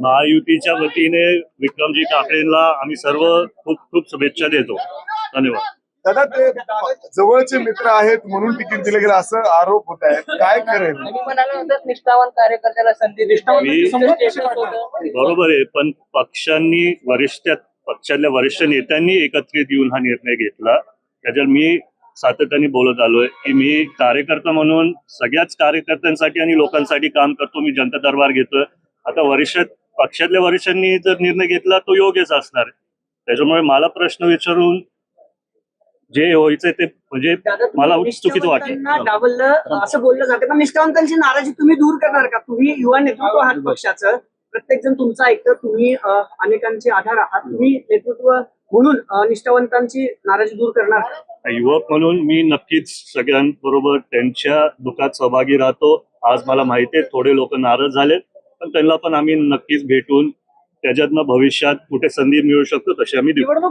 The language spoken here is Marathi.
महायुतीच्या वतीने विक्रमजी ठाकरेंना आम्ही सर्व खूप खूप शुभेच्छा देतो. धन्यवाद. दादा, ते जवळचे मित्र आहेत म्हणून तिकीट दिले गेलं असं आरोप होत आहेत, काय करेल? निष्ठावान कार्यकर्त्याला संधी बरोबर आहे, पण पक्षातल्या वरिष्ठ नेत्यांनी एकत्रित येऊन हा निर्णय घेतला. त्याच्यात मी सातत्याने बोलत आलोय की मी कार्यकर्ता म्हणून सगळ्याच कार्यकर्त्यांसाठी आणि लोकांसाठी काम करतो. मी जनता दरबार घेतोय. आता पक्षातल्या वरिष्ठांनी जर निर्णय घेतला तो योग्यच असणार. त्याच्यामुळे मला प्रश्न विचारून जे व्हायचंय ते म्हणजे मला चुकीचं वाटतं. डावललं असं बोललं जातं, पण निष्ठावंतांची नाराजी तुम्ही दूर करणार का? तुम्ही युवा नेतृत्व आहात पक्षाचं, प्रत्येक जण तुमचं ऐकतं, तुम्ही अनेकांचे आधार आहात, तुम्ही नेतृत्व म्हणून निष्ठावंतांची नाराजी दूर करणार का? युवक म्हणून मी नक्कीच सगळ्यांबरोबर त्यांच्या दुःखात सहभागी राहतो. आज मला माहिती आहे थोडे लोक नाराज झालेत, पण त्यांना पण आम्ही नक्कीच भेटून त्याच्यातनं भविष्यात कुठे संधी मिळू शकतो तशी आम्ही देऊ.